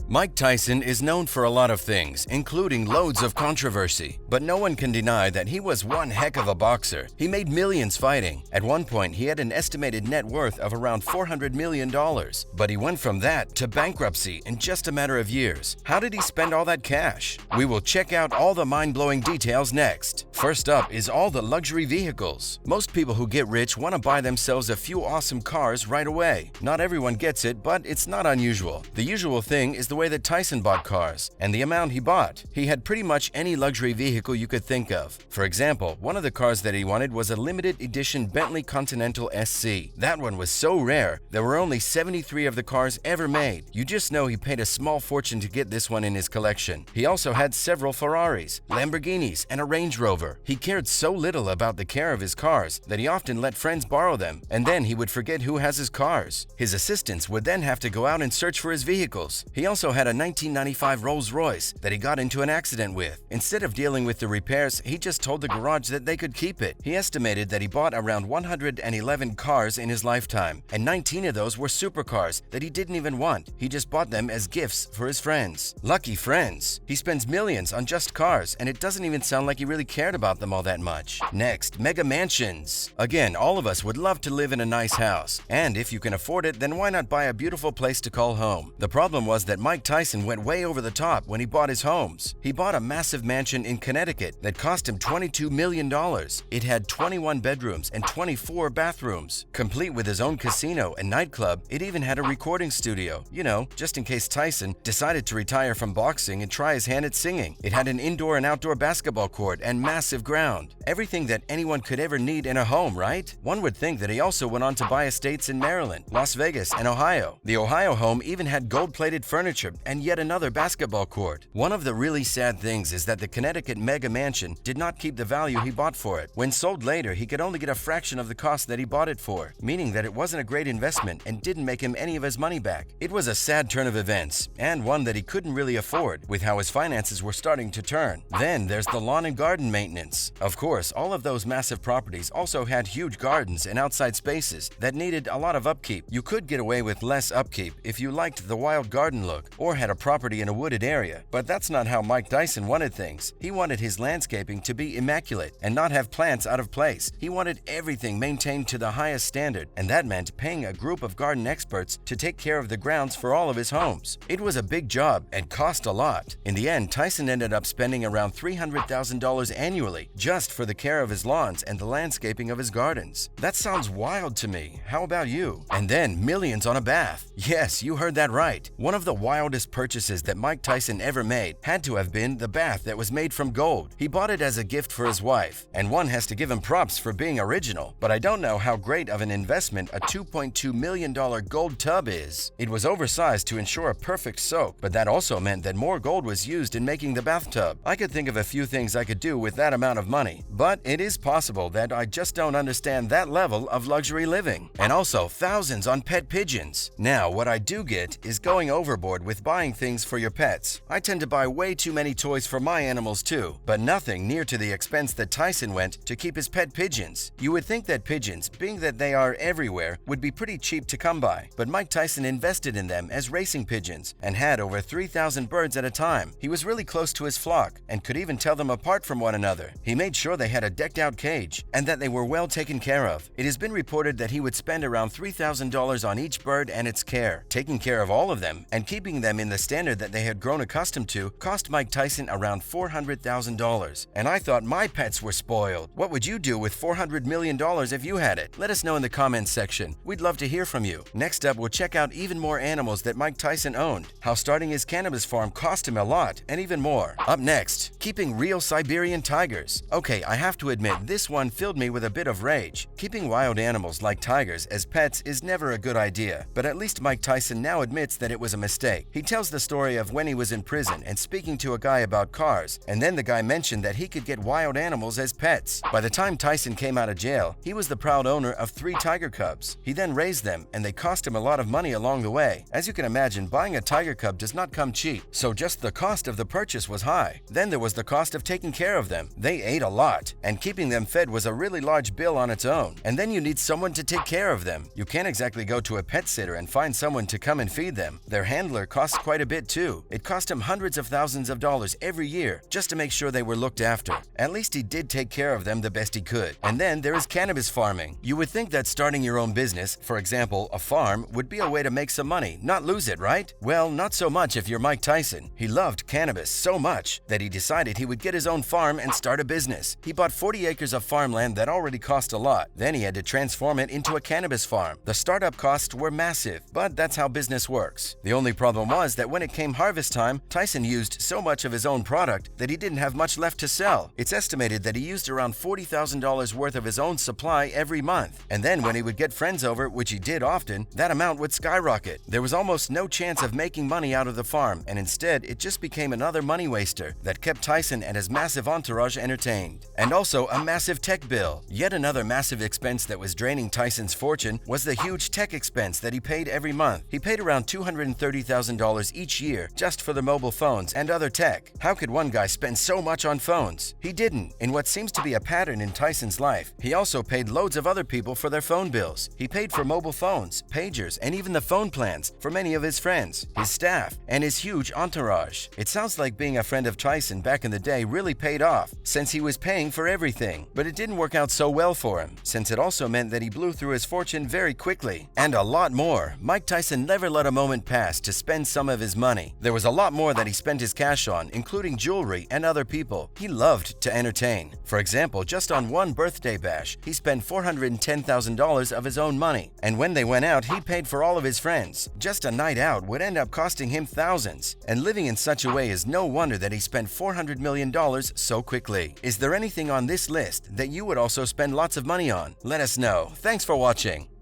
Mike Tyson is known for a lot of things, including loads of controversy. But no one can deny that he was one heck of a boxer. He made millions fighting. At one point, he had an estimated net worth of around $400 million. But he went from that to bankruptcy in just a matter of years. How did he spend all that cash? We will check out all the mind-blowing details next. First up is all the luxury vehicles. Most people who get rich want to buy themselves a few awesome cars right away. Not everyone gets it, but it's not unusual. The usual thing is the way that Tyson bought cars and the amount he bought. He had pretty much any luxury vehicle you could think of. For example, one of the cars that he wanted was a limited edition Bentley Continental SC. That one was so rare, there were only 73 of the cars ever made. You just know he paid a small fortune to get this one in his collection. He also had several Ferraris, Lamborghinis, and a Range Rover. He cared so little about the care of his cars that he often let friends borrow them, and then he would forget who has his cars. His assistants would then have to go out and search for his vehicles. He also had a 1995 Rolls-Royce that he got into an accident with. Instead of dealing with the repairs, he just told the garage that they could keep it. He estimated that he bought around 111 cars in his lifetime, and 19 of those were supercars that he didn't even want. He just bought them as gifts for his friends. Lucky friends. He spends millions on just cars, and it doesn't even sound like he really cared about them all that much. Next, mega mansions. Again, all of us would love to live in a nice house, and if you can afford it, then why not buy a beautiful place to call home? The problem was that Mike Tyson went way over the top when he bought his homes. He bought a massive mansion in Connecticut that cost him $22 million. It had 21 bedrooms and 24 bathrooms. Complete with his own casino and nightclub, it even had a recording studio, you know, just in case Tyson decided to retire from boxing and try his hand at singing. It had an indoor and outdoor basketball court and massive ground. Everything that anyone could ever need in a home, right? One would think that he also went on to buy estates in Maryland, Las Vegas, and Ohio. The Ohio home even had gold-plated furniture and yet another basketball court. One of the really sad things is that the Connecticut mega mansion did not keep the value he bought for it. When sold later, he could only get a fraction of the cost that he bought it for, meaning that it wasn't a great investment and didn't make him any of his money back. It was a sad turn of events, and one that he couldn't really afford, with how his finances were starting to turn. Then there's the lawn and garden maintenance. Of course, all of those massive properties also had huge gardens and outside spaces that needed a lot of upkeep. You could get away with less upkeep if you liked the wild garden look or had a property in a wooded area, but that's not how Mike Tyson wanted things. He wanted his landscaping to be immaculate and not have plants out of place. He wanted everything maintained to the highest standard, and that meant paying a group of garden experts to take care of the grounds for all of his homes. It was a big job and cost a lot. In the end, Tyson ended up spending around $300,000 annually just for the care of his lawns and the landscaping of his gardens. That sounds wild to me. How about you? And then millions on a bath. Yes, you heard that right. One of the wildest purchases that Mike Tyson ever made had to have been the bath that was made from gold. He bought it as a gift for his wife, and one has to give him props for being original. But I don't know how great of an investment a $2.2 million gold tub is. It was oversized to ensure a perfect soak, but that also meant that more gold was used in making the bathtub. I could think of a few things I could do with that amount of money, but it is possible that I just don't understand that level of luxury living. And also thousands on pet pigeons. Now, what I do get is going overboard with buying things for your pets. I tend to buy way too many toys for my animals too, but nothing near to the expense that Tyson went to keep his pet pigeons. You would think that pigeons, being that they are everywhere, would be pretty cheap to come by, but Mike Tyson invested in them as racing pigeons and had over 3,000 birds at a time. He was really close to his flock and could even tell them apart from one another. He made sure they had a decked-out cage and that they were well taken care of. It has been reported that he would spend around $3,000 on each bird and its care. Taking care of all of them and keeping them in the standard that they had grown accustomed to cost Mike Tyson around $400,000. And I thought my pets were spoiled. What would you do with $400 million if you had it? Let us know in the comments section. We'd love to hear from you. Next up, we'll check out even more animals that Mike Tyson owned, how starting his cannabis farm cost him a lot, and even more. Up next, keeping real Siberian tigers. Okay, I have to admit, this one filled me with a bit of rage. Keeping wild animals like tigers as pets is never a good idea, but at least Mike Tyson now admits that it was a mistake. He tells the story of when he was in prison and speaking to a guy about cars, and then the guy mentioned that he could get wild animals as pets. By the time Tyson came out of jail, he was the proud owner of 3 tiger cubs. He then raised them, and they cost him a lot of money along the way. As you can imagine, buying a tiger cub does not come cheap, so just the cost of the purchase was high. Then there was the cost of taking care of them. They ate a lot, and keeping them fed was a really large bill on its own. And then you need someone to take care of them. You can't exactly go to a pet sitter and find someone to come and feed them. Their handler costs costs quite a bit too. It cost him hundreds of thousands of dollars every year just to make sure they were looked after. At least he did take care of them the best he could. And then there is cannabis farming. You would think that starting your own business, for example, a farm, would be a way to make some money, not lose it, right? Well, not so much if you're Mike Tyson. He loved cannabis so much that he decided he would get his own farm and start a business. He bought 40 acres of farmland that already cost a lot. Then he had to transform it into a cannabis farm. The startup costs were massive, but that's how business works. The only problem was that when it came harvest time, Tyson used so much of his own product that he didn't have much left to sell. It's estimated that he used around $40,000 worth of his own supply every month. And then when he would get friends over, which he did often, that amount would skyrocket. There was almost no chance of making money out of the farm, and instead it just became another money waster that kept Tyson and his massive entourage entertained. And also a massive tech bill. Yet another massive expense that was draining Tyson's fortune was the huge tech expense that he paid every month. He paid around $230,000 each year just for the mobile phones and other tech. How could one guy spend so much on phones? He didn't. In what seems to be a pattern in Tyson's life, he also paid loads of other people for their phone bills. He paid for mobile phones, pagers, and even the phone plans for many of his friends, his staff, and his huge entourage. It sounds like being a friend of Tyson back in the day really paid off, since he was paying for everything. But it didn't work out so well for him, since it also meant that he blew through his fortune very quickly. And a lot more. Mike Tyson never let a moment pass to spend some of his money. There was a lot more that he spent his cash on, including jewelry and other people. He loved to entertain. For example, just on one birthday bash, he spent $410,000 of his own money. And when they went out, he paid for all of his friends. Just a night out would end up costing him thousands. And living in such a way is no wonder that he spent $400 million so quickly. Is there anything on this list that you would also spend lots of money on? Let us know. Thanks for watching.